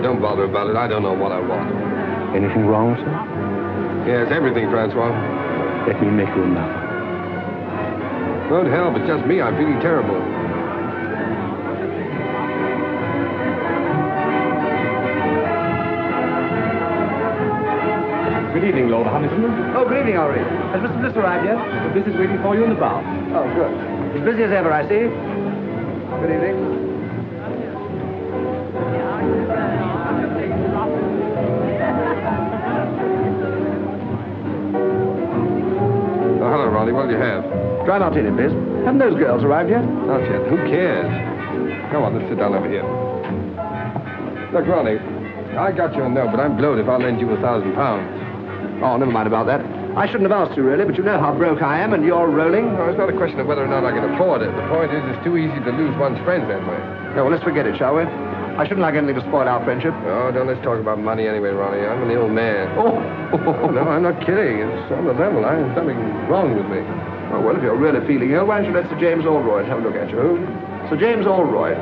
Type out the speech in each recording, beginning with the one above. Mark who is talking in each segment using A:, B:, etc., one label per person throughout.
A: don't bother about it. I don't know what I want.
B: Anything wrong, sir?
A: Yes, everything, Francois.
B: Let me make you another.
A: Won't help. It's just me. I'm feeling terrible.
C: Good evening, Lord Huntington.
D: Oh, good evening, Henri. Has Mr. Bliss arrived yet?
C: The Bliss is waiting for you in the bar.
D: Oh, good. As busy as ever, I see. Good evening.
A: Oh, hello, Ronnie. What do you have?
D: Try not to eat it, Bliss. Haven't those girls arrived yet?
A: Not yet. Who cares? Come on, let's sit down over here. Look, Ronnie, I got your note, but I'm blowed if I'll lend you £1,000.
D: Oh, never mind about that. I shouldn't have asked you, really, but you know how broke I am, and you're rolling.
A: No, it's not a question of whether or not I can afford it. The point is, it's too easy to lose one's friends that way.
D: No, well, let's forget it, shall we? I shouldn't like anything to spoil our friendship.
A: Oh, don't let's talk about money anyway, Ronnie. I'm an ill man.
D: Oh,
A: No, I'm not kidding. It's on the level. There's something wrong with me.
D: Oh, well, if you're really feeling ill, why don't you let Sir James Allroyd have a look at you?
A: Who?
D: Sir James Allroyd.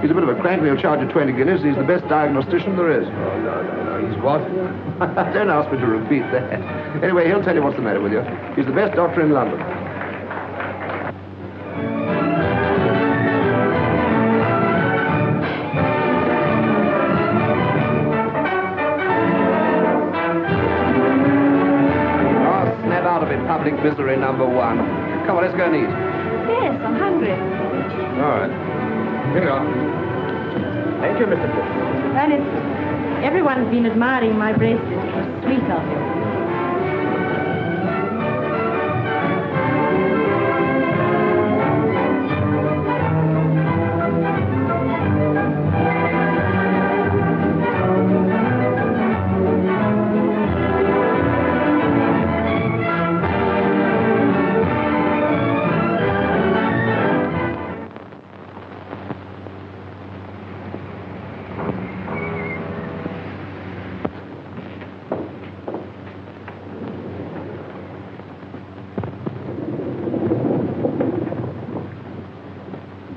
D: He's a bit of a crank, and he'll charge you 20 guineas. He's the best diagnostician there is.
A: Oh, no. He's what?
D: Don't ask me to repeat that. Anyway, he'll tell you what's the matter with you. He's the best doctor in London. Oh, snap out of it, public misery number one. Come on, let's go and eat.
E: Yes, I'm hungry.
A: All right. Here you are.
D: Thank you, Mr. Bliss.
E: Ernest, everyone's been admiring my bracelet. It was sweet of you.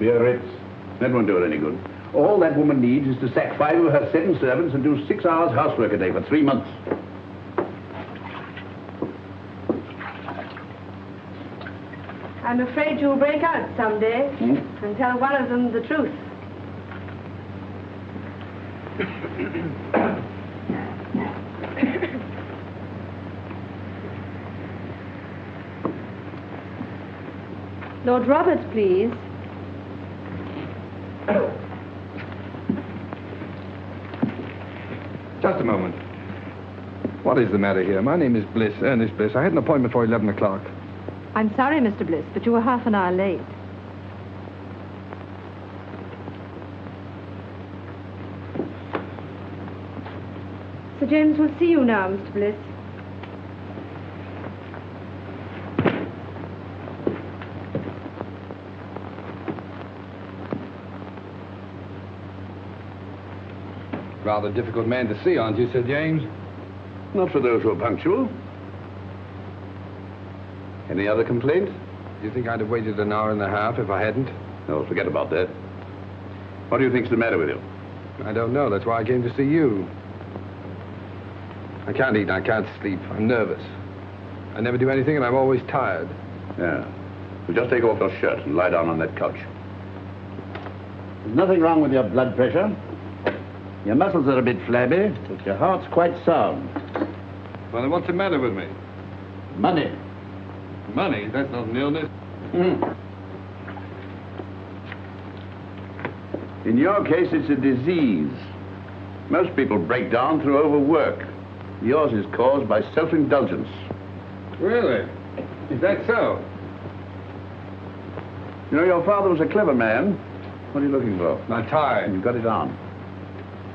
B: Biarritz. That won't do her any good. All that woman needs is to sack 5 of her 7 servants and do 6 hours housework a day for 3 months.
E: I'm afraid you'll break out someday and tell one of them the truth. Lord Robert, please.
A: Just a moment. What is the matter here? My name is Bliss, Ernest Bliss. I had an appointment for 11 o'clock.
E: I'm sorry, Mr. Bliss, but you were half an hour late. Sir James will see you now, Mr. Bliss.
A: Rather difficult man to see, aren't you, Sir James?
B: Not for those who are punctual. Any other complaint?
A: Do you think I'd have waited an hour and a half if I hadn't?
B: No, forget about that. What do you think's the matter with you?
A: I don't know. That's why I came to see you. I can't eat. I can't sleep. I'm nervous. I never do anything, and I'm always tired.
B: Yeah. Well, just take off your shirt and lie down on that couch. There's nothing wrong with your blood pressure. Your muscles are a bit flabby, but your heart's quite sound.
A: Well, then what's the matter with me?
B: Money.
A: Money? That's not an illness.
B: In your case, it's a disease. Most people break down through overwork. Yours is caused by self-indulgence.
A: Really? Is that so?
B: You know, your father was a clever man. What are you looking for?
A: My tie.
B: And you got it on.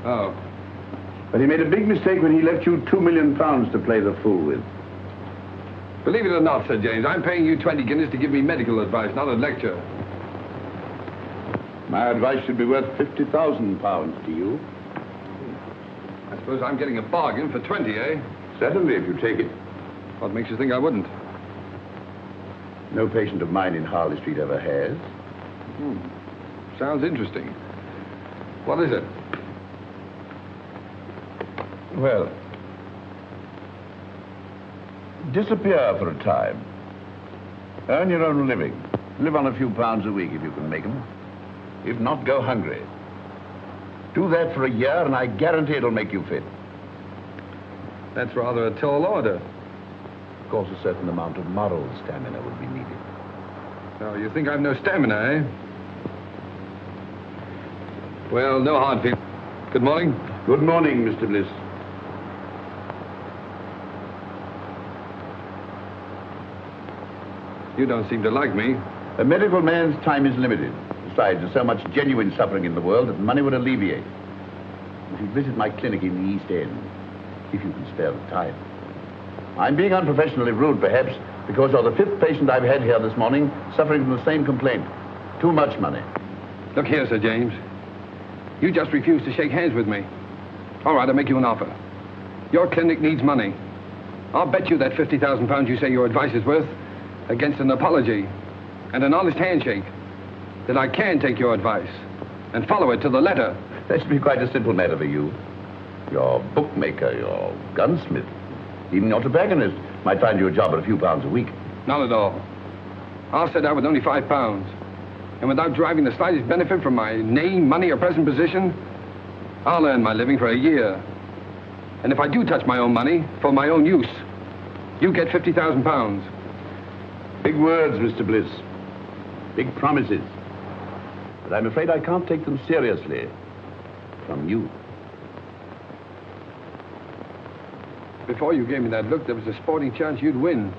A: Oh.
B: But he made a big mistake when he left you £2 million to play the fool with.
A: Believe it or not, Sir James, I'm paying you 20 guineas to give me medical advice, not a lecture.
B: My advice should be worth £50,000 to you.
A: I suppose I'm getting a bargain for 20, eh?
B: Certainly, if you take it.
A: What makes you think I wouldn't?
B: No patient of mine in Harley Street ever has.
A: Sounds interesting. What is it?
B: Well, disappear for a time. Earn your own living. Live on a few pounds a week if you can make them. If not, go hungry. Do that for a year and I guarantee it'll make you fit.
A: That's rather a tall order.
B: Of course, a certain amount of moral stamina would be needed.
A: Oh, you think I've no stamina, eh? Well, no hard feelings. Good morning.
B: Good morning, Mr. Bliss.
A: You don't seem to like me.
B: A medical man's time is limited. Besides, there's so much genuine suffering in the world that money would alleviate. You should visit my clinic in the East End, if you can spare the time. I'm being unprofessionally rude, perhaps, because you're the 5th patient I've had here this morning suffering from the same complaint. Too much money.
A: Look here, Sir James. You just refused to shake hands with me. All right, I'll make you an offer. Your clinic needs money. I'll bet you that £50,000 you say your advice is worth against an apology and an honest handshake that I can take your advice and follow it to the letter.
B: That should be quite a simple matter for you. Your bookmaker, your gunsmith, even your tobacconist might find you a job at a few pounds a week.
A: Not at all. I'll set out with only £5. And without deriving the slightest benefit from my name, money, or present position, I'll earn my living for a year. And if I do touch my own money for my own use, you get £50,000.
B: Big words, Mr. Bliss. Big promises. But I'm afraid I can't take them seriously from you.
A: Before you gave me that look, there was a sporting chance you'd win.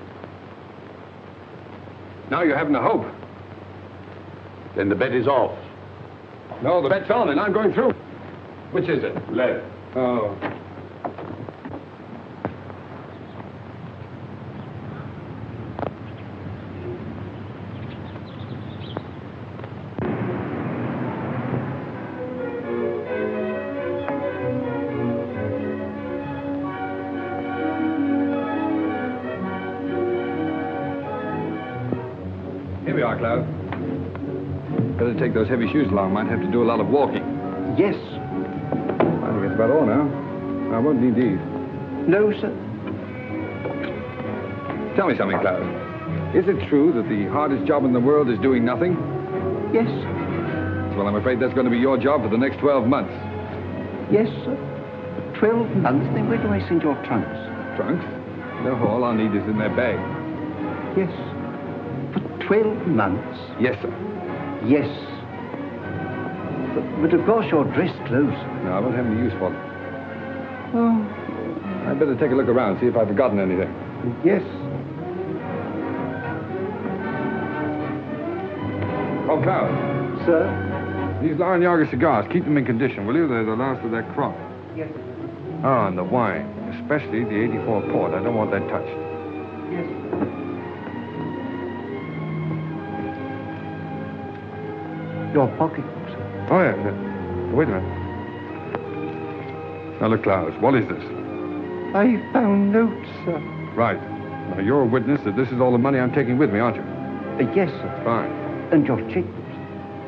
A: Now you're having a hope.
B: Then the bet is off.
A: No, the bet's on, and I'm going through. Which is it?
B: Left.
A: Oh. Here we are, Cloud. Better take those heavy shoes along. Might have to do a lot of walking.
F: Yes.
A: I think that's about all now. I won't need these.
F: No, sir.
A: Tell me something, Cloud. Is it true that the hardest job in the world is doing nothing?
F: Yes.
A: Well, I'm afraid that's going to be your job for the next 12 months.
F: Yes, sir. 12 months? Then where do I send your trunks?
A: Trunks? No, all I'll need is in their bag.
F: Yes. For 12 months?
A: Yes, sir.
F: Yes. But of course you're dressed clothes.
A: No, I won't have any use for them.
F: Oh,
A: I'd better take a look around, see if I've forgotten anything.
F: yes.
A: Oh, Cloud.
F: Sir?
A: These Laranaga cigars, keep them in condition, will you? They're the last of that crop.
F: Yes.
A: Oh, and the wine, especially the 84 port. I don't want that touched.
F: Yes. Your pocketbook, sir.
A: Oh, yeah. Wait a minute. Now, look, Klaus, what is this?
F: I found notes, sir.
A: Right. Now, you're a witness that this is all the money I'm taking with me, aren't you?
F: Yes, sir.
A: Fine.
F: And your checkbooks.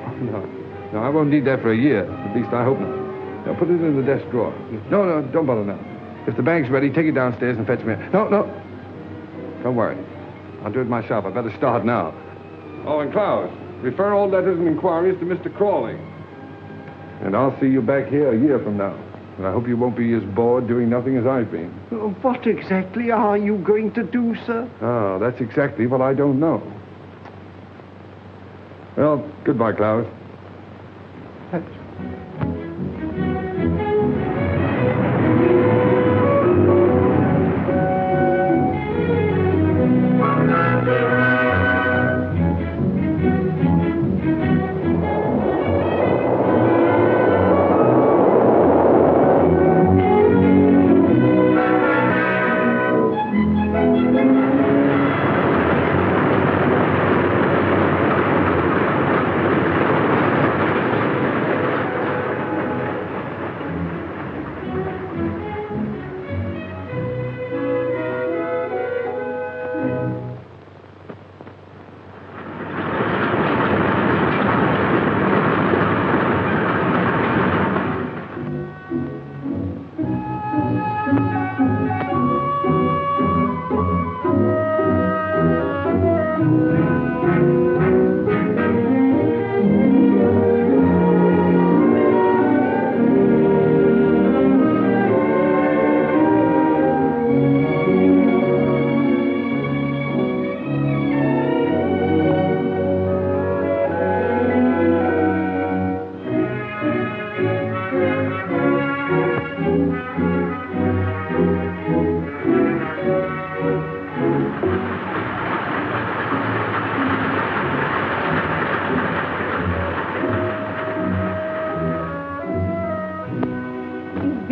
A: Oh, no. No, I won't need that for a year. At least I hope not. Now, put it in the desk drawer. No, don't bother now. If the bank's ready, take it downstairs and fetch me. No. Don't worry. I'll do it myself. I better start now. Oh, and Klaus, refer all letters and inquiries to Mr. Crawley. And I'll see you back here a year from now. And I hope you won't be as bored doing nothing as I've been.
F: What exactly are you going to do, sir?
A: Oh, that's exactly what I don't know. Well, goodbye, Klaus.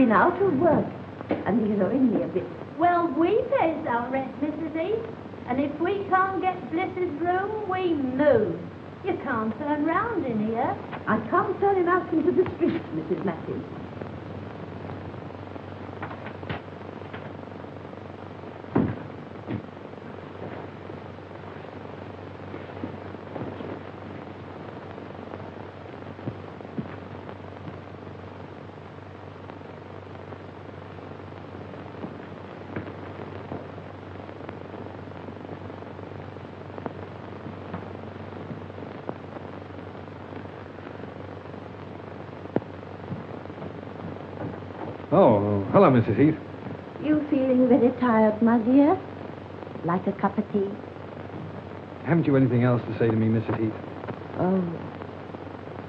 G: been out of work, and he's owing me a bit.
H: Well, we pays our rent, Mrs. Heath. And if we can't get Bliss's room, we move. You can't turn round in here.
G: I can't turn him out into the street, Mrs. Matthews.
A: Oh, hello, Mrs. Heath.
G: You feeling very tired, my dear? Like a cup of tea?
A: Haven't you anything else to say to me, Mrs. Heath?
G: Oh,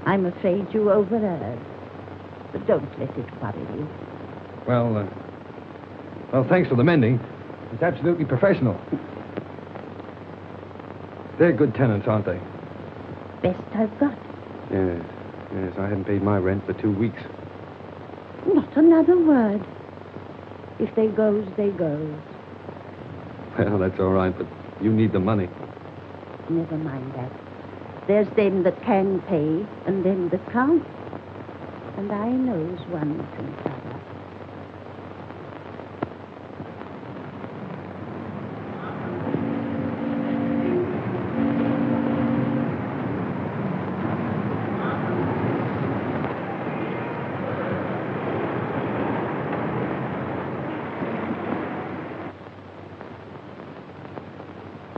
G: I'm afraid you overheard. But don't let it worry you.
A: Well, thanks for the mending. It's absolutely professional. They're good tenants, aren't they?
G: Best I've got.
A: Yes, I haven't paid my rent for 2 weeks.
G: Not another word. If they goes, they goes.
A: Well, that's all right, but you need the money.
G: Never mind that. There's them that can pay and them that can't. And I knows one from t'other.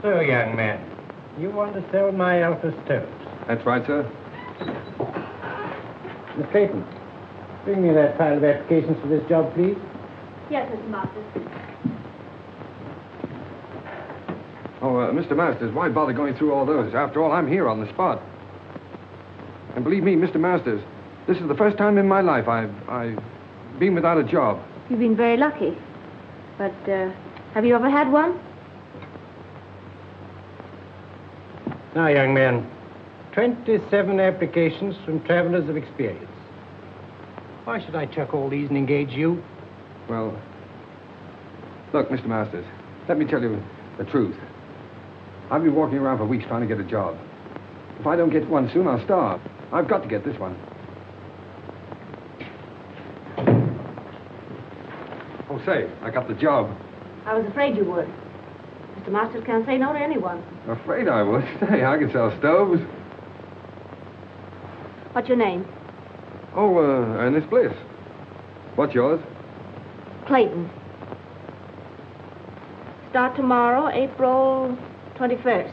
C: So, young man, you want to sell my Alpha stoves?
A: That's right, sir.
C: Miss Clayton, bring me that pile of applications for this job, please.
E: Yes, Mr. Masters.
A: Oh, Mr. Masters, why bother going through all those? After all, I'm here on the spot. And believe me, Mr. Masters, this is the first time in my life I've been without a job.
E: You've been very lucky. But, have you ever had one?
C: Now, young man, 27 applications from travelers of experience. Why should I chuck all these and engage you?
A: Well, look, Mr. Masters, let me tell you the truth. I've been walking around for weeks trying to get a job. If I don't get one soon, I'll starve. I've got to get this one. Oh, say, I got the job.
E: I was afraid you would. Mr. Masters can't say no to anyone.
A: Afraid I would. Say, I can sell stoves.
E: What's your name?
A: Oh, Ernest Bliss. What's yours?
E: Clayton. Start tomorrow, April 21st.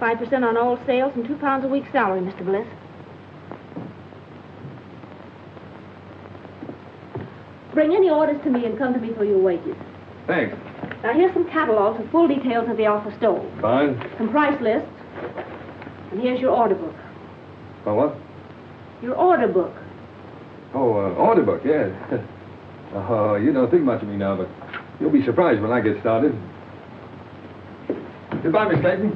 E: 5% on all sales and £2 a week salary, Mr. Bliss. Bring any orders to me and come to me for your wages.
A: Thanks.
E: Now, here's some catalogs with full details of the Alpha stove.
A: Fine.
E: Some price lists. And here's your order book.
A: Oh, what?
E: Your order book.
A: Oh, order book, yes. Oh, you don't think much of me now, but you'll be surprised when I get started. Goodbye, Miss Clayton.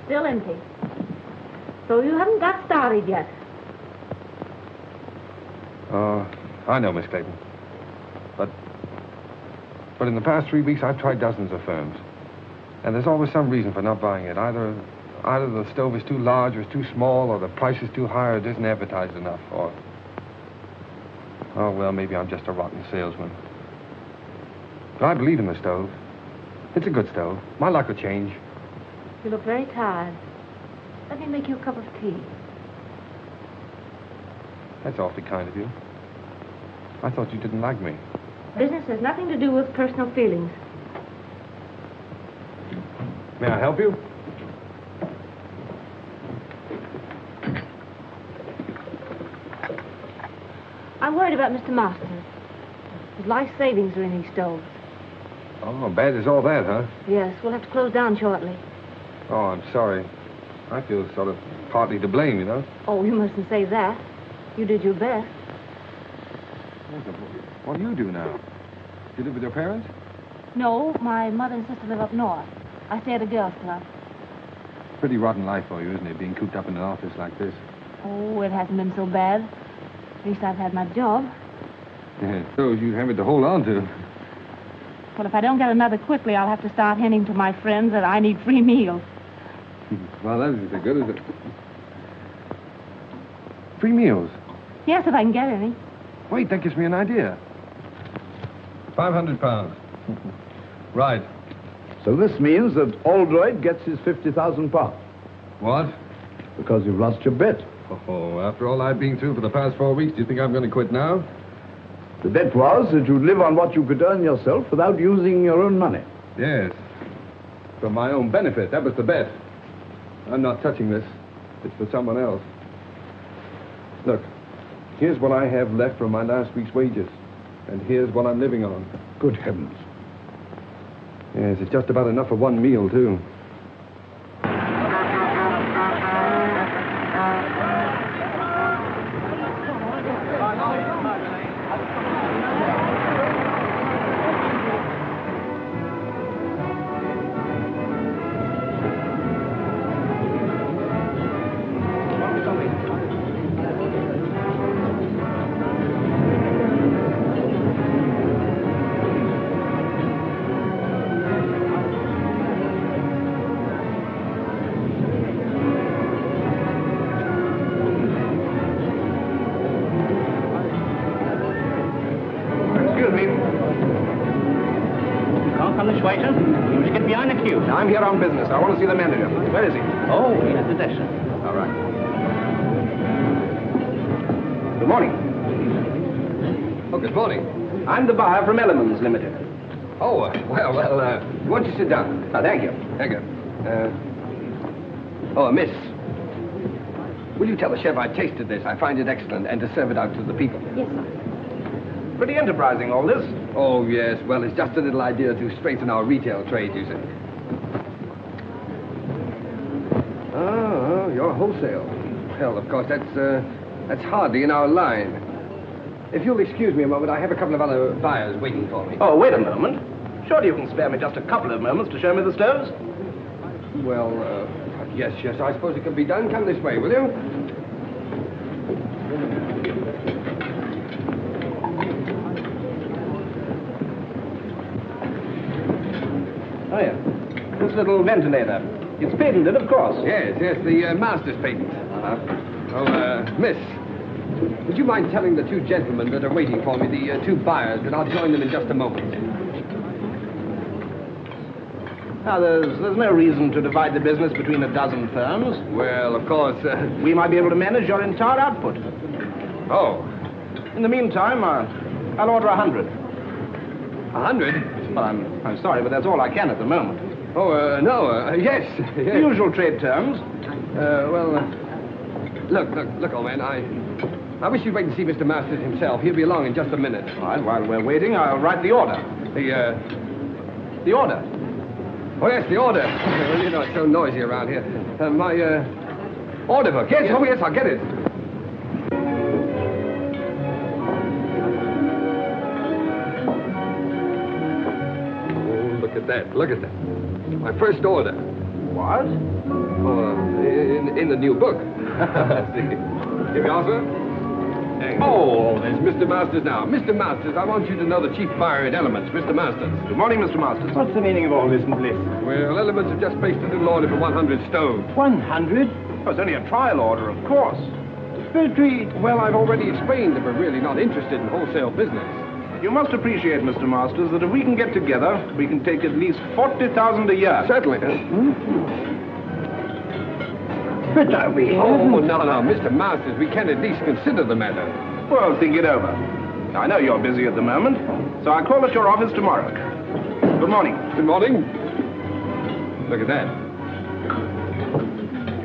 E: Still empty. So you haven't got started yet.
A: I know, Miss Clayton. But in the past 3 weeks, I've tried dozens of firms. And there's always some reason for not buying it. Either the stove is too large or it's too small, or the price is too high, or it isn't advertised enough, or... Oh, well, maybe I'm just a rotten salesman. But I believe in the stove. It's a good stove. My luck will change.
E: You look very tired. Let me make you a cup of tea.
A: That's awfully kind of you. I thought you didn't like me.
E: Business has nothing to do with personal feelings.
A: May I help you?
E: I'm worried about Mr. Masters. His life savings are in these stoves.
A: Oh, bad as all that, huh?
E: Yes, we'll have to close down shortly.
A: Oh, I'm sorry. I feel sort of partly to blame, you know.
E: Oh, you mustn't say that. You did your best.
A: What do you do now? You live with your parents?
E: No, my mother and sister live up north. I stay at a girls' club.
A: Pretty rotten life for you, isn't it, being cooped up in an office like this?
E: Oh, it hasn't been so bad. At least I've had my job.
A: Yeah, so you have it to hold on to.
E: Well, if I don't get another quickly, I'll have to start hinting to my friends that I need free meals.
A: Well, that isn't so good, is it? Free meals?
E: Yes, if I can get any.
A: Wait, that gives me an idea. 500 pounds. Right.
B: So this means that Aldroyd gets his 50,000 pounds.
A: What?
B: Because you've lost your bet.
A: Oh, after all I've been through for the past 4 weeks, do you think I'm going to quit now?
B: The bet was that you'd live on what you could earn yourself without using your own money.
A: Yes. For my own benefit. That was the bet. I'm not touching this. It's for someone else. Look, here's what I have left from my last week's wages. And here's what I'm living on.
B: Good heavens.
A: Yes, it's just about enough for one meal, too.
F: I'm here on business. I want to see the manager. Where is he?
C: Oh, he's at the desk, sir.
F: All right. Good morning.
A: Oh, good morning.
F: I'm the buyer from Elements Limited.
A: Oh, well, why don't you sit down?
F: Oh, thank you.
A: Thank you. Miss. Will you tell the chef I tasted this? I find it excellent, and to serve it out to the people.
E: Yes, sir.
F: Pretty enterprising, all this.
A: Oh, yes. Well, it's just a little idea to strengthen our retail trade, you see. Oh, you're wholesale. Well, of course, that's hardly in our line. If you'll excuse me a moment, I have a couple of other buyers waiting for me.
F: Oh, wait a moment. Surely you can spare me just a couple of moments to show me the stoves?
A: Well, yes, I suppose it can be done. Come this way, will you?
F: Oh, yeah. This little ventilator. It's patented, of course.
A: Yes, the master's patent. Miss, would you mind telling the two gentlemen that are waiting for me, the two buyers, that I'll join them in just a moment?
F: Now, there's no reason to divide the business between a dozen firms.
A: Well, of course,
F: We might be able to manage your entire output.
A: Oh.
F: In the meantime, I'll order 100.
A: 100?
F: Well, I'm sorry, but that's all I can at the moment.
A: Oh, no, yes.
F: The usual trade terms.
A: Look, old man, I wish you'd wait and see Mr. Masters himself. He'll be along in just a minute.
F: All right, while we're waiting, I'll write the order. The order?
A: Oh, yes, the order. Well, you know, it's so noisy around here. My order book. Yes, oh, yes, I'll get it. Oh, look at that. My first order.
F: What?
A: Oh, in the new book. Here we are, sir. Oh, there's Mr. Masters now. Mr. Masters, I want you to know the chief buyer at Elements, Mr. Masters.
F: Good morning, Mr. Masters.
C: What's the meaning of all this, Bliss?
A: Well, Elements have just placed a little order for 100 stoves.
C: 100?
F: Oh, it's only a trial order, of course.
C: Petrie.
A: Well, I've already explained that we're really not interested in wholesale business.
D: You must appreciate, Mr. Masters, that if we can get together, we can take at least 40,000 a year.
A: Certainly.
C: But are we?
A: Oh, no, Mr. Masters, we can at least consider the matter.
D: Well, think it over. I know you're busy at the moment, so I'll call at your office tomorrow. Good morning.
A: Good morning. Look at that.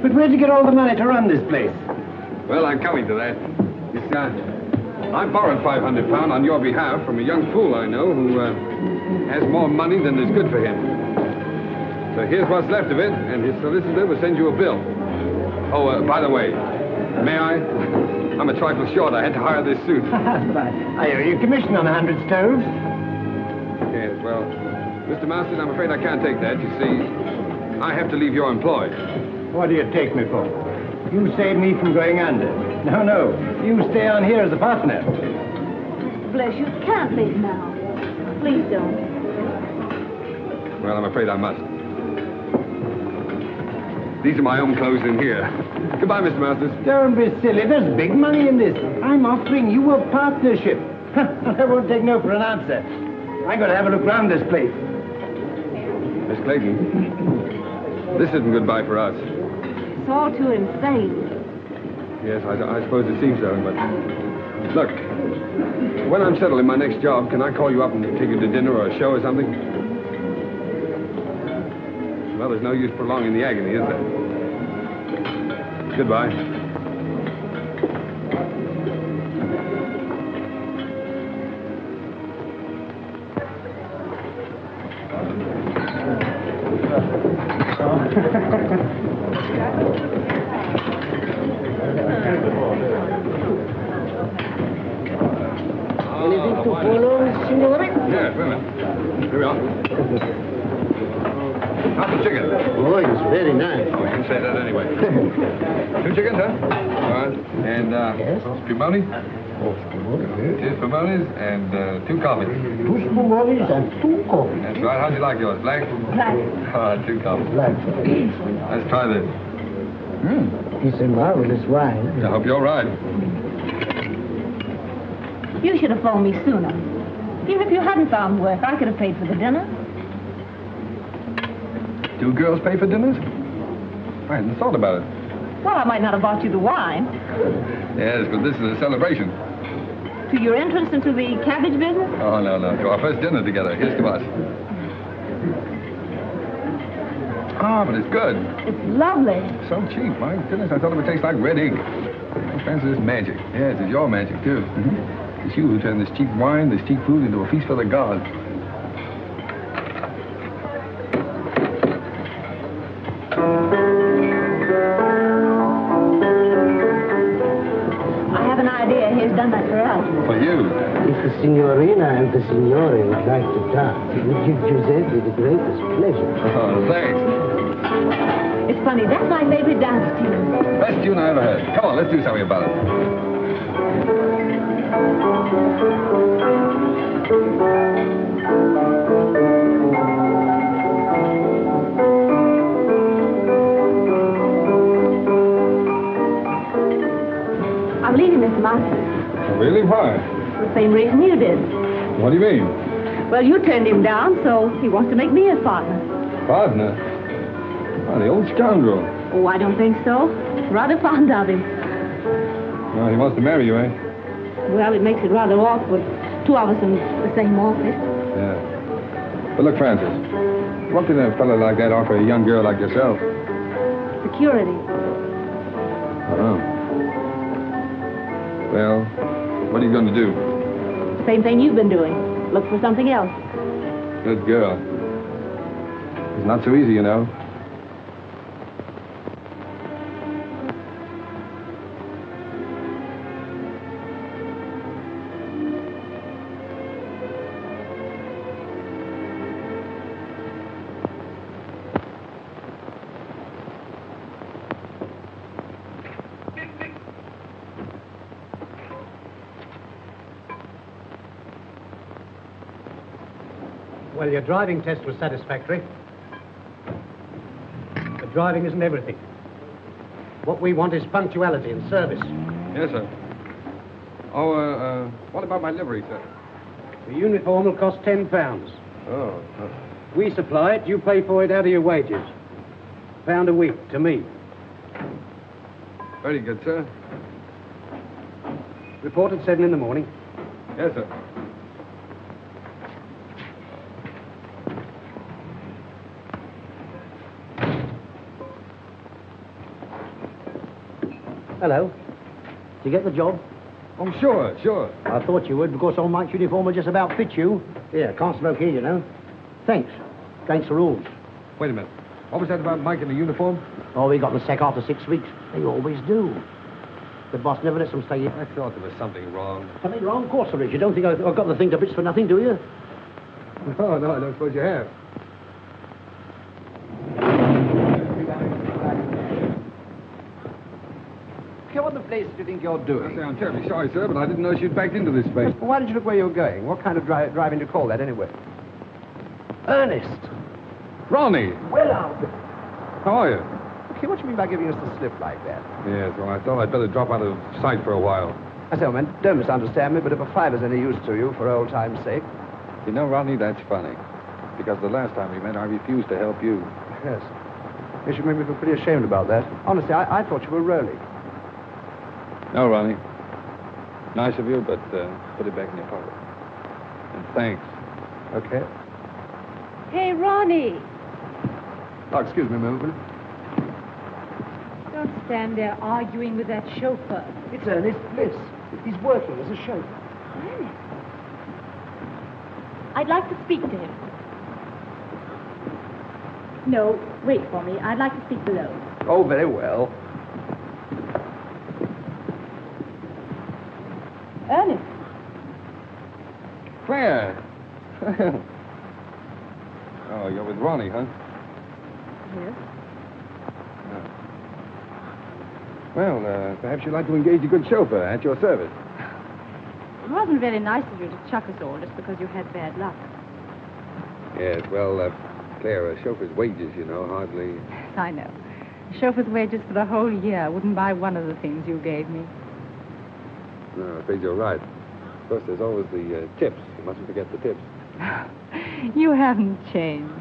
C: But where'd you get all the money to run this place?
A: Well, I'm coming to that. I borrowed £500 on your behalf from a young fool I know who has more money than is good for him. So here's what's left of it, and his solicitor will send you a bill. Oh, by the way, may I? I'm a trifle short. I had to hire this suit.
C: I owe you commission on 100 stoves.
A: Yes, well, Mr. Masters, I'm afraid I can't take that. You see, I have to leave your employ.
C: What do you take me for? You saved me from going under. No, you stay on here as a partner.
H: Bless you, can't leave now. Please don't.
A: Well, I'm afraid I must. These are my own clothes in here. Goodbye, Mr. Masters.
C: Don't be silly. There's big money in this. I'm offering you a partnership. I won't take no for an answer. I'm going to have a look round this place.
A: Miss Clayton, this isn't goodbye for us.
E: It's all too insane.
A: Yes, I suppose it seems so, but... Look, when I'm settled in my next job, can I call you up and take you to dinner or a show or something? Well, there's no use prolonging the agony, is there? Goodbye.
C: Anything to follow, signore?
A: Yeah, wait a minute. Here we are. How's the chicken?
C: Oh, it's very nice.
A: Oh, you can say that anyway. 2 chickens, huh? All right. And, spumoni?
C: Oh,
A: 2 spumonis and 2 coffees.
C: 2 spumonis and 2 coffees.
A: That's right. How'd you like yours? Black?
H: Black.
A: 2 coffees.
C: Black.
A: Let's try this.
C: It's a marvelous wine.
A: I hope you're right.
H: You should have phoned me sooner. Even if you hadn't found work, I could have paid for the dinner.
A: 2 girls pay for dinners? I hadn't thought about it.
H: Well, I might not have bought you the wine.
A: Yes, but this is a celebration.
H: To your entrance into the cabbage business?
A: Oh, no. To our first dinner together. Here's to us. Ah, but it's good.
H: It's lovely.
A: So cheap. My goodness, I thought it would taste like red ink. I fancy this magic. Yes, it's your magic, too. It's you who turned this cheap wine, this cheap food into a feast for the gods.
H: I have an idea. He's done that for us.
A: For you.
I: If the signorina and the signore would like to dance, it would give Giuseppe the greatest pleasure.
A: Oh, thanks.
H: It's funny. That's my favorite dance tune.
A: Best tune I ever heard. Come on, let's do something about it.
H: I'm leaving, Mr. Masters.
A: Really? Why?
H: For the same reason you did.
A: What do you mean?
H: Well, you turned him down, so he wants to make me his partner.
A: Partner? Oh, the old scoundrel.
H: Oh, I don't think so. Rather fond of him.
A: Well, he wants to marry you, eh?
H: Well, it makes it rather awkward. 2 of us in the same office.
A: Yeah. But look, Francis, what can a fellow like that offer a young girl like yourself?
H: Security.
A: Oh. Well, what are you going to do?
H: Same thing you've been doing. Look for something else.
A: Good girl. It's not so easy, you know.
C: Well, your driving test was satisfactory. But driving isn't everything. What we want is punctuality and service.
A: Yes, sir. Oh, what about my livery, sir?
C: The uniform will cost £10.
A: Oh.
C: We supply it, you pay for it out of your wages. £1 a week to me.
A: Very good, sir.
C: Report at 7 in the morning.
A: Yes, sir.
I: Hello. Did you get the job?
A: Oh, sure.
I: I thought you would, because old Mike's uniform will just about fit you. Yeah, can't smoke here, you know. Thanks. Against the rules.
A: Wait a minute. What was that about Mike in the uniform?
I: Oh, we got the sack after 6 weeks. They always do. The boss never lets them stay here.
A: I thought there was something wrong.
I: Something wrong? Of course there is. You don't think I've got the thing to bits for nothing, do you?
A: No, I don't suppose you have.
F: What the place do you think you're
A: I
F: doing?
A: say, I'm terribly sorry, sir, but I didn't know she'd backed into this space.
F: Well, why did you look where you were going? What kind of driving do you call that, anyway? Ernest!
A: Ronnie!
F: Well, Alfred.
A: How are you?
F: Okay, what do you mean by giving us the slip like that?
A: Yes, well, I thought I'd better drop out of sight for a while.
F: I say, man, don't misunderstand me, but if a fiver's any use to you for old time's sake...
A: You know, Ronnie, that's funny. Because the last time we met, I refused to help you.
F: Yes. You should make me feel pretty ashamed about that. Honestly, I thought you were rolling.
A: No, Ronnie. Nice of you, but put it back in your pocket. And thanks.
F: Okay.
H: Hey, Ronnie.
F: Oh, excuse me a moment.
H: Don't stand there arguing with that chauffeur.
I: It's Ernest Bliss. He's working as a chauffeur.
H: Ernest? I'd like to speak to him. No, wait for me. I'd like to speak below.
F: Oh, very well.
H: Ernest.
A: Claire! Oh, you're with Ronnie, huh?
H: Yes.
A: Well, perhaps you'd like to engage a good chauffeur at your service.
H: It wasn't very nice of you to chuck us all just because you had bad luck.
A: Yes, well, Claire, a chauffeur's wages, you know, hardly...
H: I know. A chauffeur's wages for the whole year wouldn't buy one of the things you gave me.
A: No, I'm afraid you're right. Of course, there's always the tips. You mustn't forget the tips.
H: You haven't changed.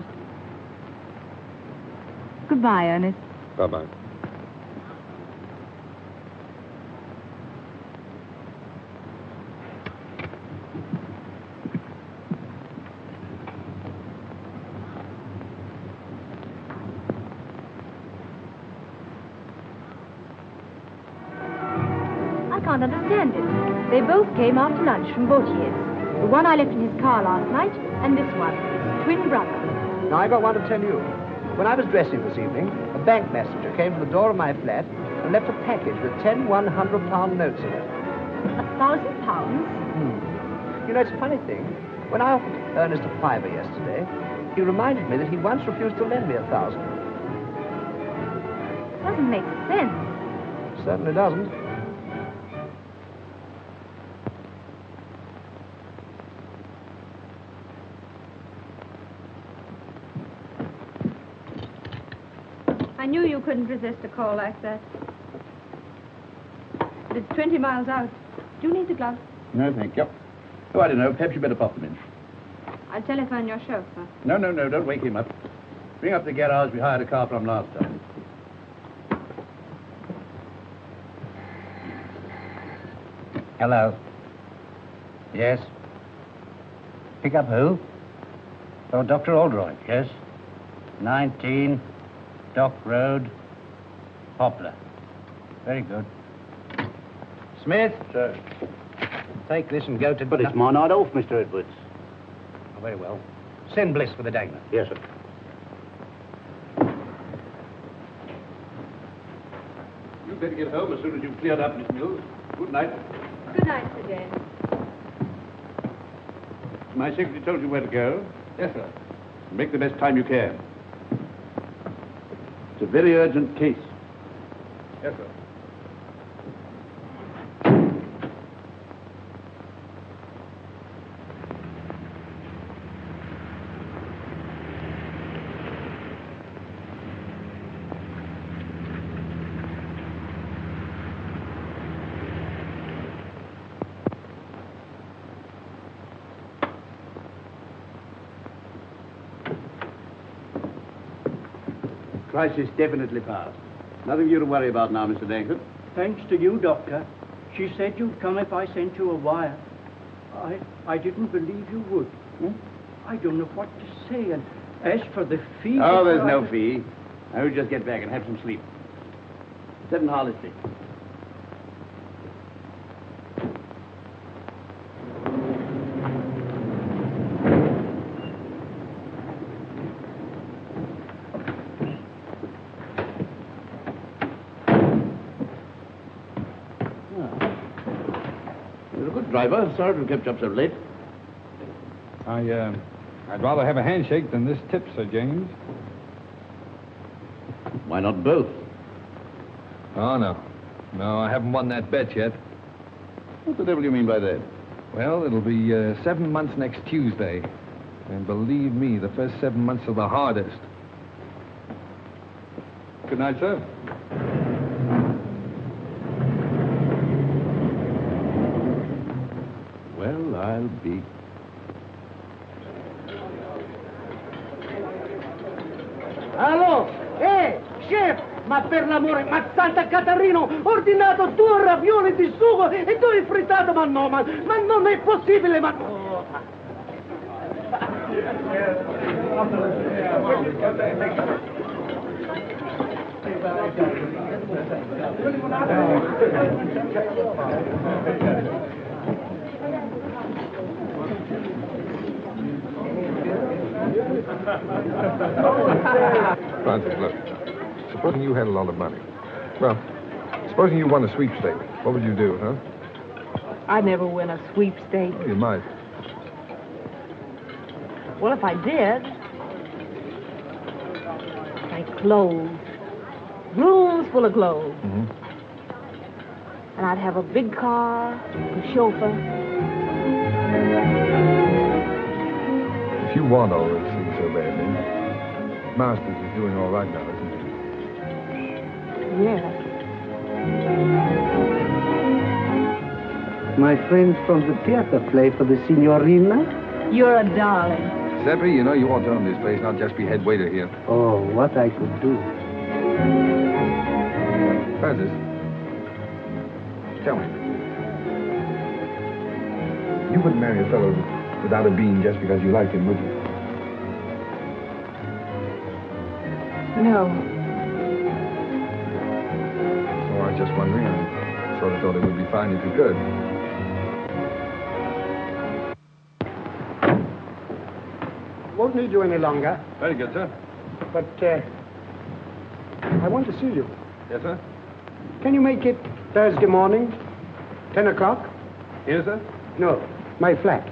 H: Goodbye, Ernest.
A: Bye-bye.
H: I can't understand it. They both came after lunch from Vautier's. The one I left in his car last night, and this one, his twin brother.
F: Now, I got one to tell you. When I was dressing this evening, a bank messenger came to the door of my flat and left a package with 10 £100 notes in it.
H: £1,000?
F: You know, it's a funny thing. When I offered Ernest a fiver yesterday, he reminded me that he once refused to lend me 1,000.
H: Doesn't make sense.
F: Certainly doesn't.
E: I knew you couldn't resist a call like that. But it's 20 miles out. Do you need the gloves?
B: No, thank you. Oh, I don't know. Perhaps you better pop them in.
E: I'll telephone your chauffeur.
B: No, don't wake him up. Bring up the garage we hired a car from last time.
C: Hello. Yes? Pick up who? Oh, Dr. Oldroyd, yes? 19 Dock Road, Poplar. Very good. Smith?
B: Sir.
C: Take this and go to...
I: But it's my night off, Mr. Edwards.
C: Oh, very well. Send Bliss for the dagger.
I: Yes, sir.
B: You'd better get home as soon as you've cleared up, Miss Mills. Good night.
E: Good night, Sir James.
B: My secretary told you where to go.
A: Yes, sir.
B: Make the best time you can. It's a very urgent case.
A: Yes, sir.
B: Crisis definitely past. Nothing for you to worry about now, Mr. Dankford.
J: Thanks to you, Doctor. She said you'd come if I sent you a wire. I didn't believe you would. I don't know what to say, and as for the fee...
B: Oh, there's no fee. I would just get back and have some sleep. Sit in Harley Street. You're a good driver. Sorry to have kept you up so late.
A: I'd rather have a handshake than this tip, Sir James.
B: Why not both?
A: Oh, no. No, I haven't won that bet yet.
B: What the devil do you mean by that?
A: Well, it'll be 7 months next Tuesday. And believe me, the first 7 months are the hardest. Good night, sir.
B: Well, I'll be...
I: Allo? Chef! Ma per l'amore, ma Santa Catarino, ho ordinato 2 ravioli di sugo e 2 frittato, ma no, ma non è possibile, ma... Oh.
A: Francis, look. Supposing you had a lot of money. Well, supposing you won a sweepstake, what would you do, huh?
K: I'd never win a sweepstake.
A: Oh, you might.
K: Well, if I did, my clothes. Rooms full of clothes.
A: Mm-hmm.
K: And I'd have a big car, a chauffeur.
A: If you want all those things so badly, Masters is doing all right now, isn't he?
K: Yes.
F: My friends from the theater play for the signorina?
K: You're a darling.
A: Seppi, you know you ought to own this place, not just be head waiter here.
F: Oh, what I could do.
A: Francis, tell me. You wouldn't marry a fellow without a bean just because you liked him, would you?
K: No.
A: Oh, I was just wondering. I sort of thought it would be fine if you could.
I: Won't need you any longer.
A: Very good, sir.
I: But, I want to see you.
A: Yes, sir?
I: Can you make it Thursday morning, 10 o'clock?
A: Here, sir?
I: No, my flat.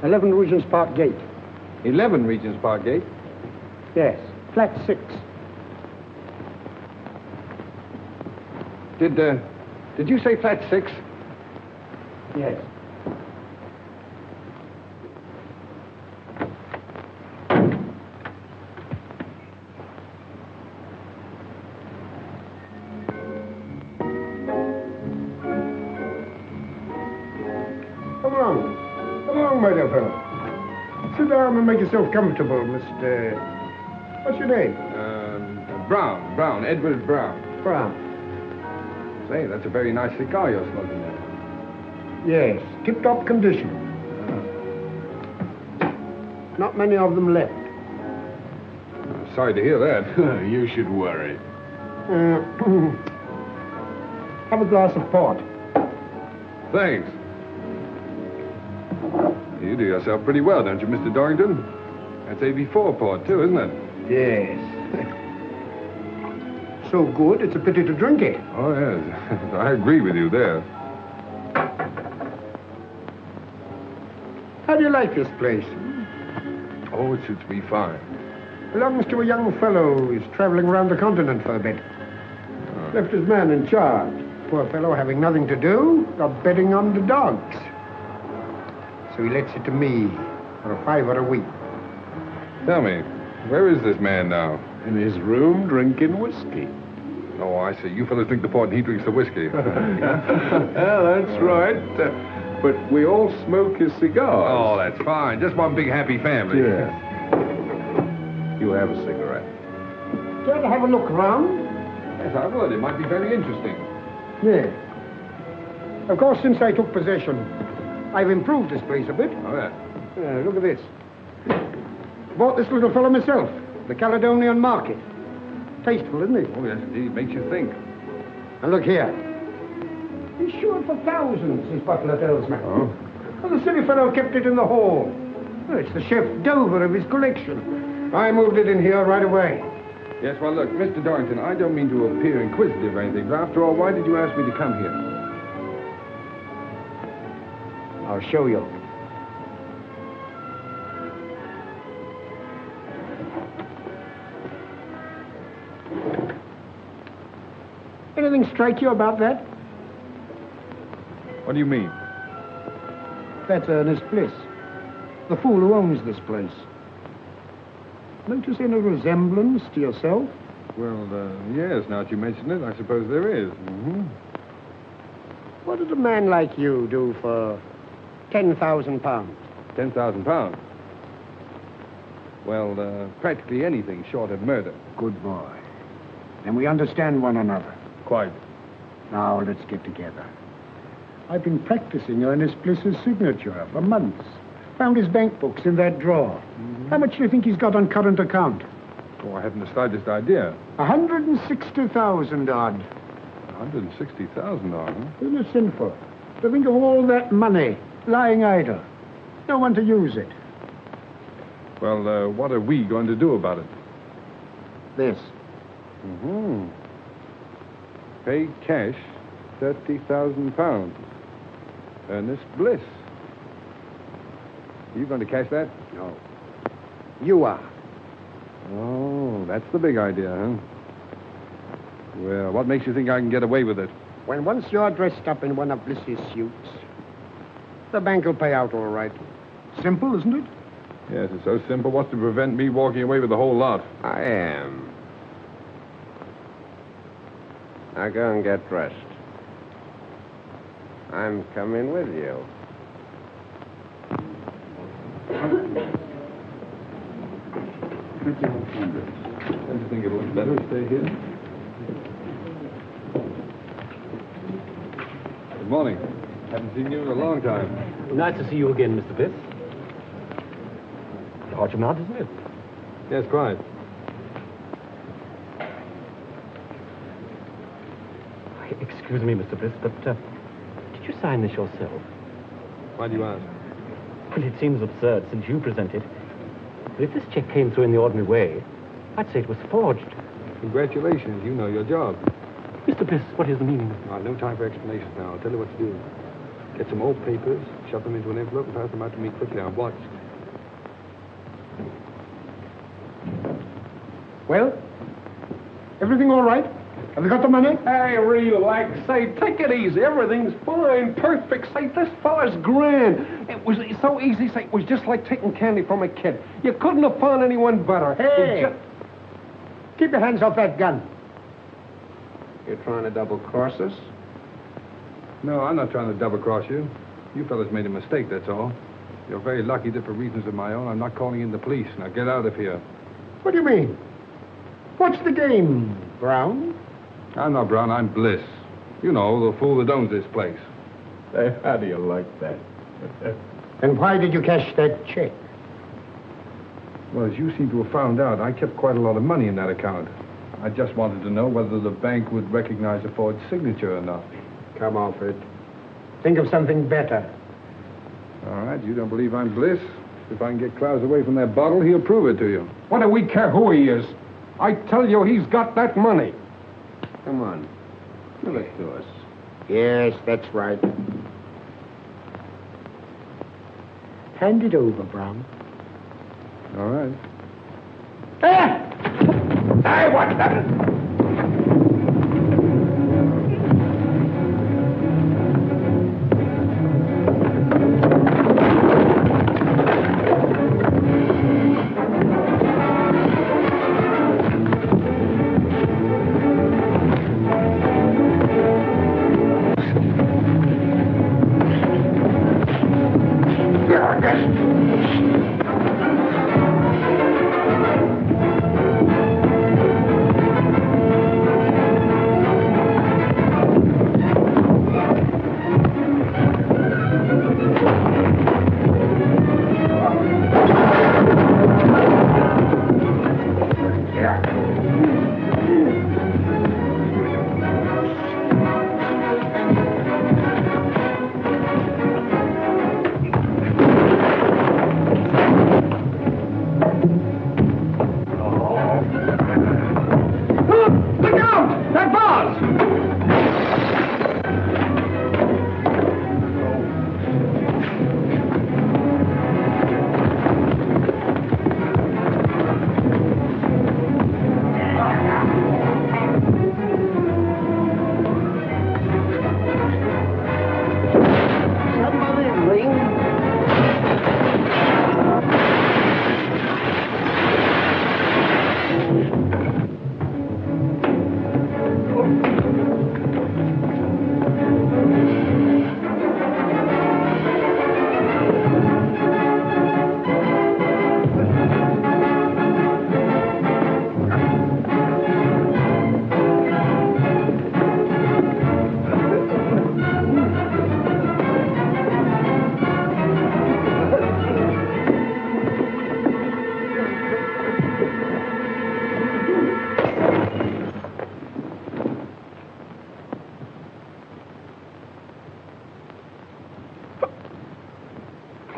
I: 11 Regent's Park Gate.
A: 11 Regent's Park Gate?
I: Yes, flat 6.
A: Did you say flat 6?
I: Yes.
L: Come along, my dear fellow. Sit down and make yourself comfortable, Mr... What's your name?
A: Brown, Edward Brown.
L: Brown.
A: Say, that's a very nice cigar you're smoking there.
L: Yes, tip-top condition. Not many of them left.
A: I'm sorry to hear that.
B: You should worry.
L: Have a glass of port.
A: Thanks. You do yourself pretty well, don't you, Mr. Dorrington? That's AB4 port, too, isn't it?
L: Yes. So good, it's a pity to drink it.
A: Oh, yes. I agree with you there.
L: How do you like this place?
A: Oh, it suits me fine.
L: Belongs to a young fellow who's traveling around the continent for a bit. Left his man in charge. Poor fellow having nothing to do, got betting on the dogs. So he lets it to me for a $5 a week.
A: Tell me, where is this man now?
B: In his room, drinking whiskey.
A: Oh, I see. You fellas drink the port and he drinks the whiskey.
B: That's right. But we all smoke his cigars.
A: Oh, that's fine. Just one big happy family.
B: Yeah. You have a cigarette.
L: Care to have a look round?
A: Yes, I would. It might be very interesting.
L: Yes. Of course, since I took possession, I've improved this place a bit.
A: Oh, yeah.
L: Look at this. Bought this little fellow myself, the Caledonian Market. Tasteful, isn't it?
A: Oh, yes, indeed. Makes you think.
L: And look here. He's sure for thousands, his butler tells me.
A: Oh?
L: Well, the silly fellow kept it in the hall. Well, it's the chef d'oeuvre of his collection. I moved it in here right away.
A: Yes, well, look, Mr. Dorrington, I don't mean to appear inquisitive or anything, but after all, why did you ask me to come here?
L: I'll show you. Anything strike you about that?
A: What do you mean?
L: That's Ernest Bliss, the fool who owns this place. Notice any resemblance to yourself?
A: Well, yes, now that you mention it, I suppose there is.
L: Mm-hmm. What did a man like you do for £10,000?
A: £10,000? Well, practically anything short of murder.
L: Good boy. Then we understand one another.
A: Quite.
L: Now, let's get together. I've been practicing Ernest Bliss's signature for months. Found his bank books in that drawer. Mm-hmm. How much do you think he's got on current account?
A: Oh, I haven't the slightest idea.
L: 160,000 odd.
A: 160,000 odd, huh?
L: Isn't it sinful to think of all that money lying idle? No one to use it.
A: Well, what are we going to do about it?
L: This.
A: Mm-hmm. Pay cash £30,000. Ernest Bliss. Are you going to cash that?
L: No. You are.
A: Oh, that's the big idea, huh? Well, what makes you think I can get away with it?
L: When once you're dressed up in one of Bliss's suits, the bank will pay out all right. Simple, isn't it?
A: Yes, it's so simple. What's to prevent me walking away with the whole lot?
M: I am. Now go and get dressed. I'm coming with you.
A: Don't you think it looks better to stay here? Good morning. Haven't seen you in a long time.
N: Nice to see you again, Mr. Bliss. Large amount, isn't it?
A: Yes, quite.
N: Excuse me, Mr. Bliss, but did you sign this yourself?
A: Why do you ask?
N: Well, it seems absurd since you presented. But if this check came through in the ordinary way, I'd say it was forged.
A: Congratulations. You know your job.
N: Mr. Bliss, what is the meaning?
A: No time for explanations now. I'll tell you what to do. Get some old papers, shove them into an envelope, and pass them out to me quickly. I'm watched.
L: Well, everything all right? Have you got the money?
I: Hey, relax. Say, take it easy. Everything's fine, perfect. Say, this fella's grand. It was so easy. Say, it was just like taking candy from a kid. You couldn't have found anyone better.
L: Hey, keep your hands off that gun.
M: You're trying to double-cross us?
A: No, I'm not trying to double-cross you. You fellas made a mistake, that's all. You're very lucky that for reasons of my own, I'm not calling in the police. Now get out of here.
L: What do you mean? What's the game, Brown?
A: I'm not Brown, I'm Bliss. You know, the fool that owns this place.
M: Hey, how do you like that?
L: And why did you cash that check?
A: Well, as you seem to have found out, I kept quite a lot of money in that account. I just wanted to know whether the bank would recognize a forged signature or not.
L: Come off it. Think of something better.
A: All right, you don't believe I'm Bliss? If I can get Klaus away from that bottle, he'll prove it to you.
I: What do we care who he is? I tell you, he's got that money.
M: Come on. Give it to us.
L: Yes, that's right. Hand it over, Brown.
A: All right.
L: Hey! Hey, what's that?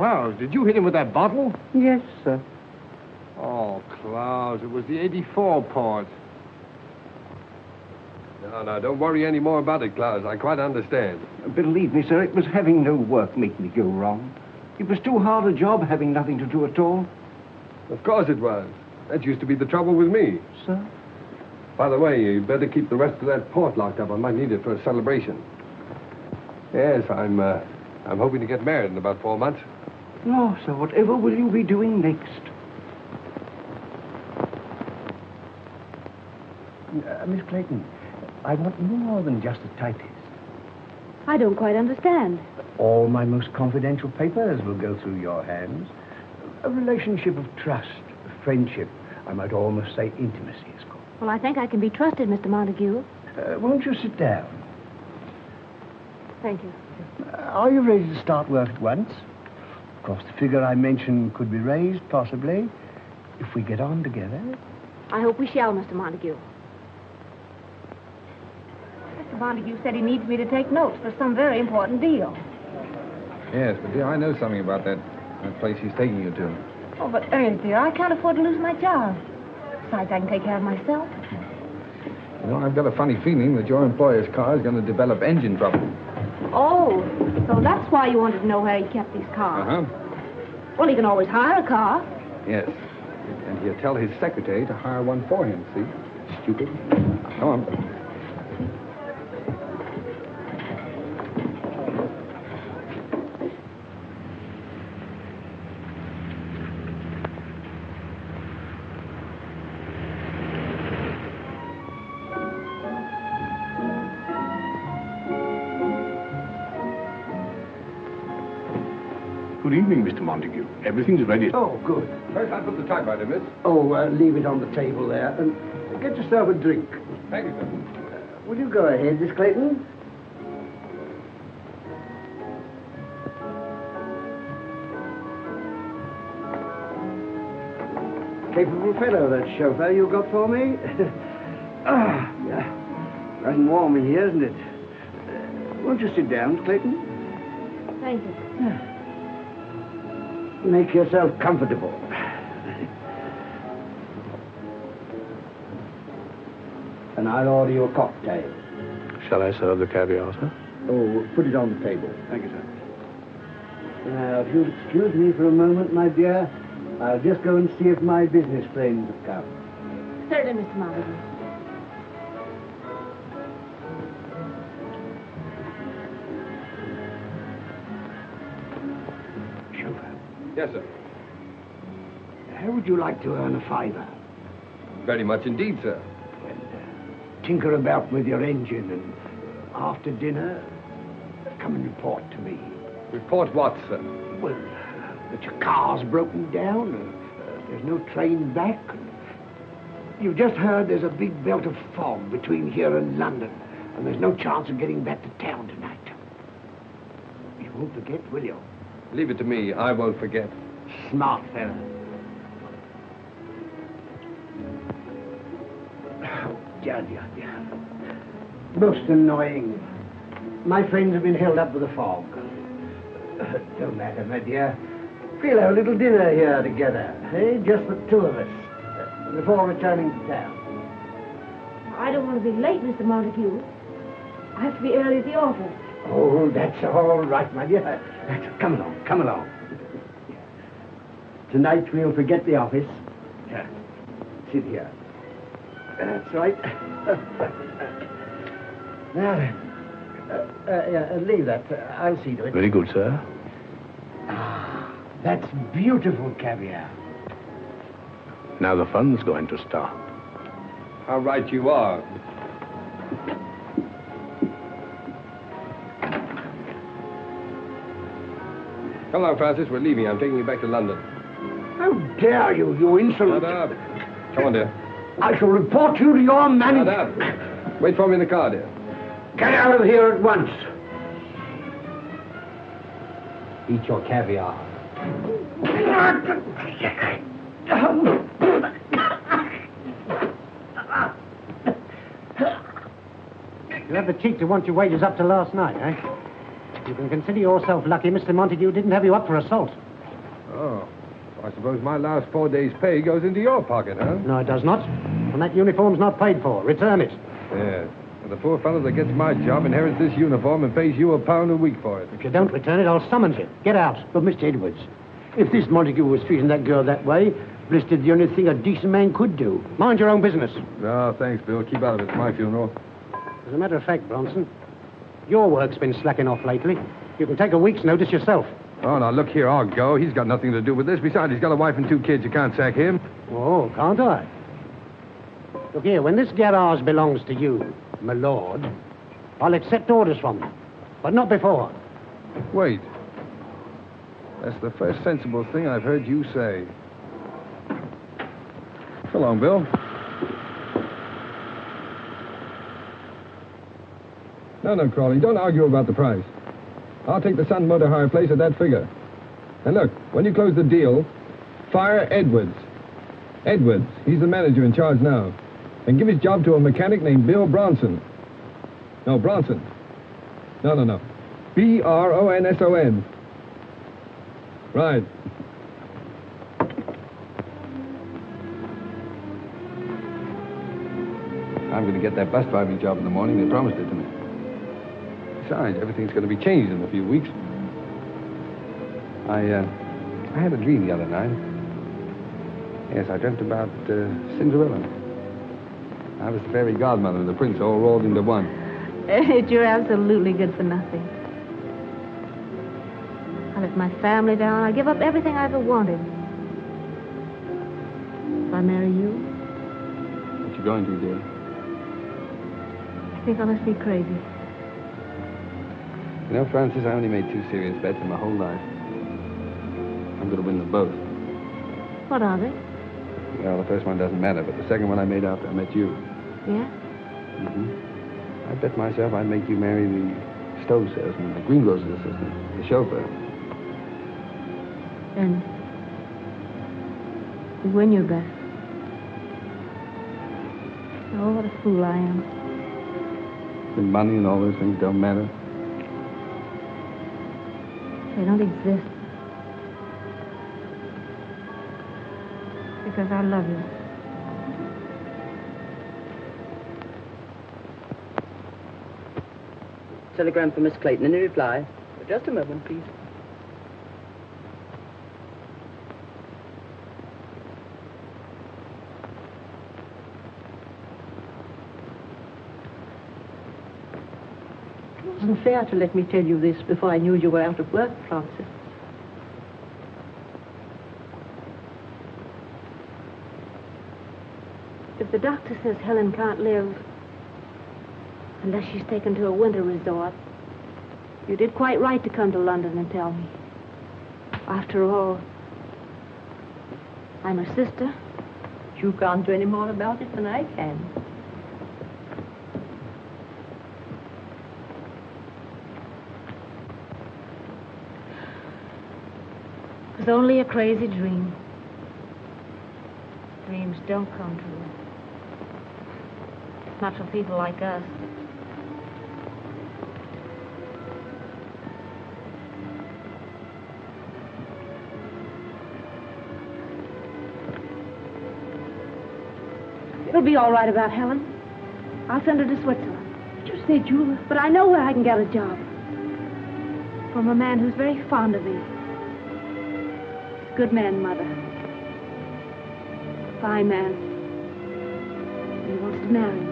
A: Clowes, did you hit him with that bottle?
F: Yes, sir.
A: Oh, Clowes, it was the 84 part. No, don't worry any more about it, Clowes. I quite understand.
F: Believe me, sir, it was having no work make me go wrong. It was too hard a job having nothing to do at all.
A: Of course it was. That used to be the trouble with me.
F: Sir?
A: By the way, you'd better keep the rest of that port locked up. I might need it for a celebration. Yes, I'm hoping to get married in about 4 months.
F: No, sir, whatever will you be doing next? Miss Clayton, I want more than just a typist.
K: I don't quite understand.
F: All my most confidential papers will go through your hands. A relationship of trust, of friendship, I might almost say intimacy is called.
K: Well, I think I can be trusted, Mr. Montague.
F: Won't you sit down?
K: Thank you.
F: Are you ready to start work at once? Of course, the figure I mentioned could be raised, possibly, if we get on together.
K: I hope we shall, Mr. Montague. Mr. Montague said he needs me to take notes for some very important deal.
O: Yes, but dear, I know something about that place he's taking you to.
K: Oh, but Ernest, dear, I can't afford to lose my job. Besides, I can take care of myself.
O: You know, I've got a funny feeling that your employer's car is going to develop engine trouble.
K: Oh, so that's why you wanted to know where he kept these cars.
O: Uh-huh.
K: Well, he can always hire a car.
O: Yes. And he'll tell his secretary to hire one for him, see? Stupid. Come on.
B: Good evening, Mr. Montague. Everything's ready.
F: Oh, good.
A: First, I put the typewriter, miss.
F: Oh, leave it on the table there. And get yourself a drink.
A: Thank you, sir.
F: Will you go ahead, Miss Clayton? Capable fellow, that chauffeur you got for me. Yeah. Nice and warm in here, isn't it? Won't you sit down, Clayton?
K: Thank you.
F: Make yourself comfortable. And I'll order you a cocktail.
B: Shall I serve the caviar, sir?
F: Oh, put it on the table.
B: Thank you, sir.
F: Now, if you'll excuse me for a moment, my dear, I'll just go and see if my business friends have come.
K: Certainly, Mr. Montague.
F: Chauffeur,
A: Yes, sir.
F: how would you like to earn a fiver?
A: Very much indeed, sir.
F: Tinker about with your engine, and after dinner, come and report to me.
A: Report what, sir?
F: Well, that your car's broken down, and there's no train back. And you've just heard there's a big belt of fog between here and London, and there's no chance of getting back to town tonight. You won't forget, will you?
A: Leave it to me. I won't forget.
F: Smart fella. Dear. Most annoying. My friends have been held up with the fog. No matter, my dear. We'll have a little dinner here together, eh? Just the two of us, before returning to town.
K: I don't want to be late, Mr. Montague. I have to be early at the office.
F: Oh, that's all right, my dear. Come along. Tonight we'll forget the office. Sit here. That's right. Now then, leave that. I'll see to it.
B: Very good, sir.
F: That's beautiful caviar.
B: Now the fun's going to start.
A: How right you are. Come along, Francis. We're leaving. I'm taking you back to London.
F: How dare you, you insolent...
A: Shut up. Come on, dear.
F: I shall report you to your manager.
A: Shut up. Wait for me in the car, dear.
F: Get out of here at once. Eat your caviar.
C: You have the cheek to want your wages up to last night, eh? You can consider yourself lucky Mr. Montague didn't have you up for assault.
A: Oh. I suppose my last 4 days' pay goes into your pocket, huh?
C: No, it does not. And that uniform's not paid for. Return it.
A: Yeah. And the poor fellow that gets my job inherits this uniform and pays you £1 a week for it.
C: If you don't return it, I'll summons you. Get out.
F: But, Mr. Edwards, if this Montague was treating that girl that way, Bliss did the only thing a decent man could do.
C: Mind your own business.
A: Oh, thanks, Bill. Keep out of it. It's my funeral.
C: As a matter of fact, Bronson, your work's been slacking off lately. You can take a week's notice yourself.
A: Oh, now, look here. I'll go. He's got nothing to do with this. Besides, he's got a wife and 2 kids. You can't sack him.
C: Oh, can't I? Look here, when this garage belongs to you, my lord, I'll accept orders from you. But not before.
A: Wait. That's the first sensible thing I've heard you say. So long, Bill. No, Crawley, don't argue about the price. I'll take the Sun Motor Hire place at that figure. And look, when you close the deal, fire Edwards. Edwards, he's the manager in charge now. And give his job to a mechanic named Bill Bronson. No, Bronson. No. Bronson. Right. I'm going to get that bus driving job in the morning. They promised it to me. Besides, everything's going to be changed in a few weeks. I had a dream the other night. Yes, I dreamt about Cinderella. I was the fairy godmother and the prince all rolled into one.
K: You're absolutely good for nothing. I let my family down. I give up everything I ever wanted. If I marry you,
A: What you going to, dear?
K: I think I must be crazy.
A: You know, Francis, I only made 2 serious bets in my whole life. I'm going to win them both.
K: What are they?
A: Well, the first one doesn't matter, but the second one I made after I met you.
K: Yeah?
A: Mm-hmm. I bet myself I'd make you marry the stove salesman, the greengrocer's assistant, the chauffeur.
K: And you win your bet. Oh, what a fool I am.
A: The money and all those things don't matter.
K: They don't exist. Because I love you.
P: Telegram for Miss Clayton. Any reply? Just a moment, please.
J: It wasn't fair to let me tell you this before I knew you were out of work, Francis.
K: If the doctor says Helen can't live unless she's taken to a winter resort, you did quite right to come to London and tell me. After all, I'm her sister.
J: You can't do any more about it than I can.
K: It was only a crazy dream. Dreams don't come true. Not for people like us. It'll be all right about Helen. I'll send her to Switzerland.
J: You said you were...
K: But I know where I can get a job. From a man who's very fond of me. He's a good man, Mother. Fine man. And he wants to marry me.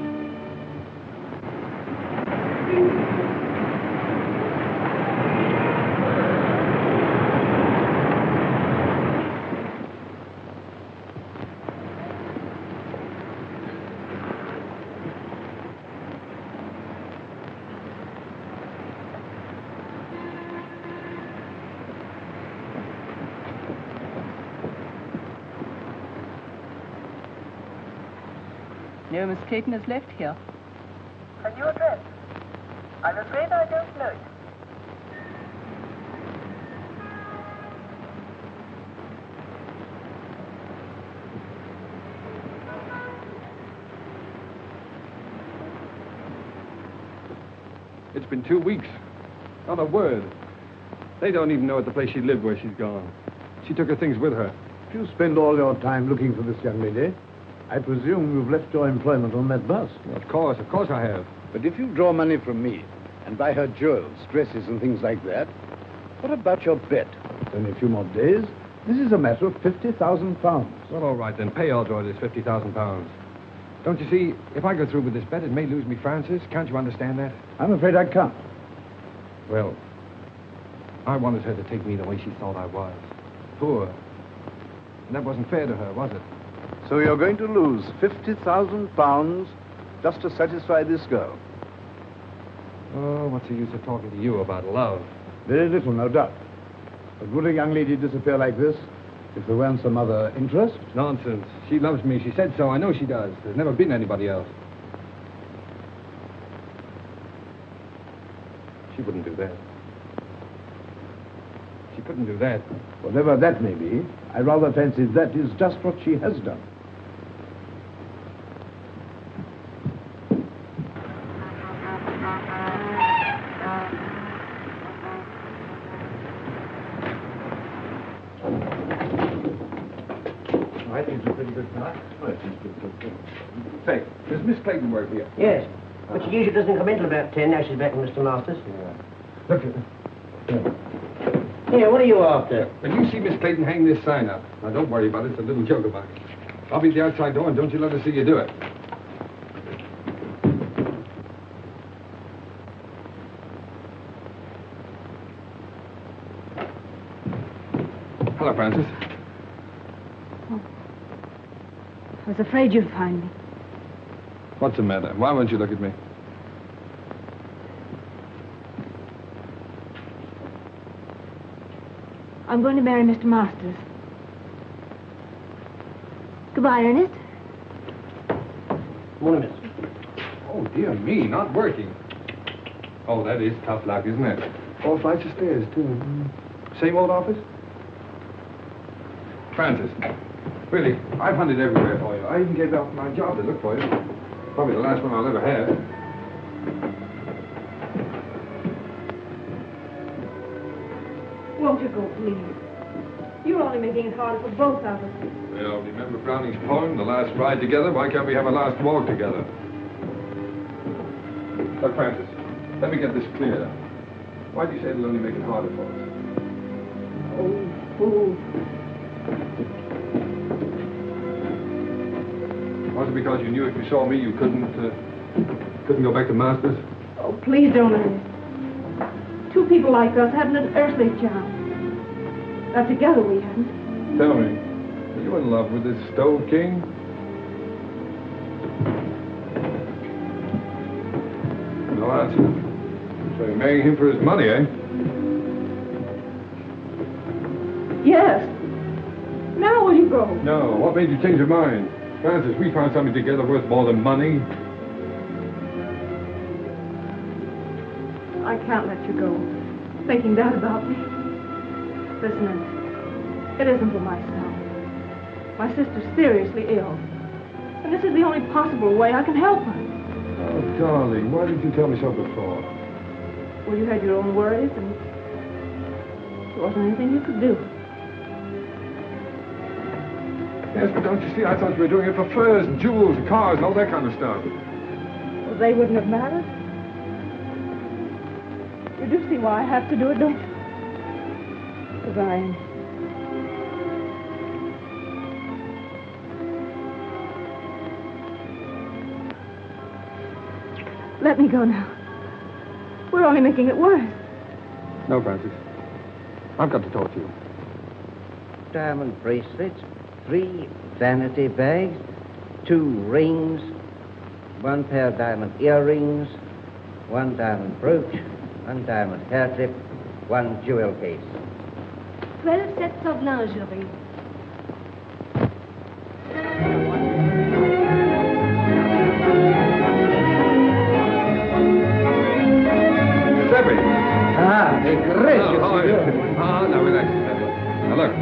P: No, Miss Clayton has left here.
Q: A new address? I'm afraid I don't know it.
A: It's been 2 weeks. Not a word. They don't even know at the place she lived where she's gone. She took her things with her.
B: If you spend all your time looking for this young lady, I presume you've left your employment on that bus.
A: Of course I have.
B: But if you draw money from me and buy her jewels, dresses, and things like that, what about your bet? It's only a few more days. This is a matter of £50,000.
A: Well, all right, then pay Aldroyd his £50,000. Don't you see, if I go through with this bet, it may lose me Francis. Can't you understand that?
B: I'm afraid I can't.
A: Well, I wanted her to take me the way she thought I was. Poor. And that wasn't fair to her, was it?
B: So you're going to lose £50,000 just to satisfy this girl?
A: Oh, what's the use of talking to you about love?
B: Very little, no doubt. But would a young lady disappear like this if there weren't some other interest?
A: Nonsense. She loves me. She said so. I know she does. There's never been anybody else. She wouldn't do that. She couldn't do that.
B: Whatever that may be, I rather fancy that is just what she has done.
A: I think it's a pretty good start. Say, does Miss Clayton work here?
F: Yes, but she usually doesn't come in till about 10. Now she's back with Mr. Masters.
A: Yeah. Look,
F: Here, what are you after?
A: when you see Miss Clayton hang this sign up, now don't worry about it, it's a little joke about it. I'll be at the outside door and don't you let her see you do it. Hello, Francis.
K: I was afraid you'd find me.
A: What's the matter? Why won't you look at me?
K: I'm going to marry Mr. Masters. Goodbye, Ernest.
F: Morning, miss.
A: Oh, dear me, not working. Oh, that is tough luck, isn't it? 4 flights of stairs, too. Same old office? Francis, really, I've hunted everywhere for you. I even gave up my job to look for you. Probably the last one I'll ever have.
K: Won't you go, please? You're only making it harder for both of us.
A: Well, remember Browning's poem, The Last Ride Together? Why can't we have a last walk together? Look, Francis, let me get this clear. Why do you say it'll only make it harder for us?
K: Oh, fool.
A: Was it because you knew if you saw me you couldn't go back to Masters?
K: Oh, please don't, Ernest. Two people like us haven't an earthly chance. Not together we haven't.
A: Tell me, are you in love with this Stove King? No answer. So you're marrying him for his money, eh?
K: Yes. Now will you go?
A: No. What made you change your mind? Francis, we found something together worth more than money.
K: I can't let you go. Thinking that about me. Listen, Ernest. It isn't for myself. My sister's seriously ill. And this is the only possible way I can help her.
A: Oh, darling, why didn't you tell me so before?
K: Well, you had your own worries, and there wasn't anything you could do.
A: Yes, but don't you see, I thought you were doing it for furs and jewels and cars and all that kind of stuff.
K: Well, they wouldn't have mattered. You do see why I have to do it, don't you? Goodbye, Ernest. Let me go now. We're only making it worse.
A: No, Francis. I've got to talk to you.
F: Diamond bracelets, 3 vanity bags, 2 rings, 1 pair of diamond earrings, 1 diamond brooch, 1 diamond hair clip, 1 jewel case.
E: 12 sets of lingerie.
A: Now relax, Giuseppe. Now look,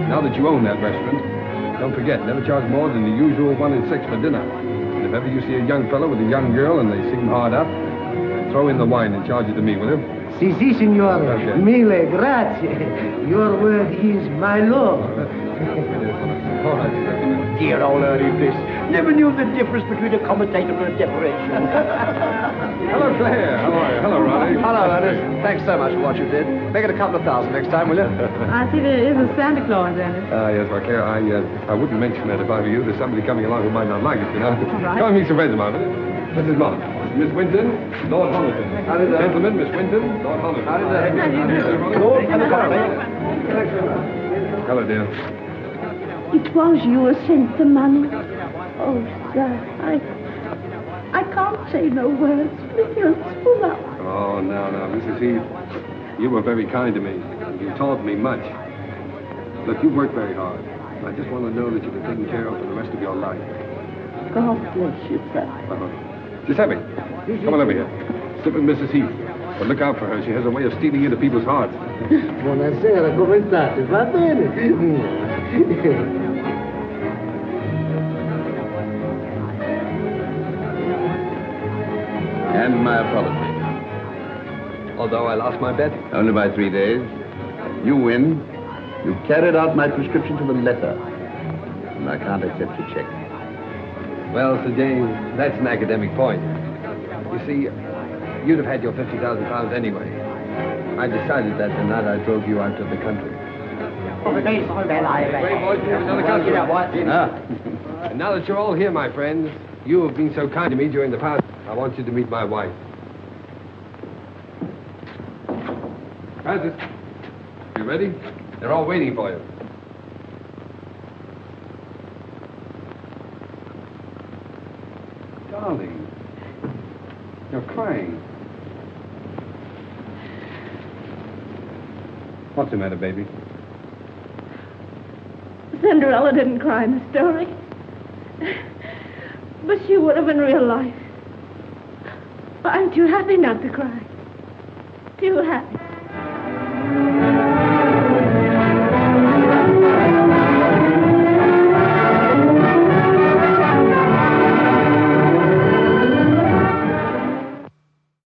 A: now that you own that restaurant, don't forget, never charge more than the usual 1 and 6 for dinner. And if ever you see a young fellow with a young girl and they seem hard up, throw in the wine and charge it to me, will you?
F: Si, signore. Mille grazie. Your word is my law. Dear old Ernie Bliss. Never knew the difference between a commentator and a decoration.
A: Hello, Claire. How are you? Hello, Ronnie.
R: Hello, Ernest. Thanks so much for what you did. Make it a couple of thousand next time, will you?
K: I see there is a Santa Claus, Ernest.
A: Yes, well, Claire, I wouldn't mention that if I were you. There's somebody coming along who might not like it, you know.
K: All right.
A: Come and meet some friends of mine, will you? Mrs. Mott, Miss Winton, Lord Homerton. Gentlemen, Miss Winton, Lord Homerton. How did that? Lord and the Hello, dear.
G: It was you who sent the money. Oh, sir, I can't say no words. You're full up.
A: Oh, no, Mrs. Heath. You were very kind to me. You taught me much. Look, you worked very hard. I just want to know that you've been taken care of for the rest of your life.
G: God bless you, sir.
A: Giuseppe, come on over here. Sit with Mrs. Heath. But look out for her. She has a way of stealing into people's hearts.
F: Buonasera, come state? Va bene?
B: And my apology.
A: Although I lost my bet?
B: Only by 3 days. You win. You carried out my prescription to the letter. And I can't accept your check.
A: Well, Sir James, that's an academic point. You see, you'd have had your £50,000 anyway. I decided that the night I drove you out to the country. And now that you're all here, my friends, you have been so kind to me during the past, I want you to meet my wife. Francis, you ready? They're all waiting for you. Darling, you're crying. What's the matter, baby?
K: Cinderella didn't cry in the story. But she would have in real life. I'm too happy not to cry. Too happy.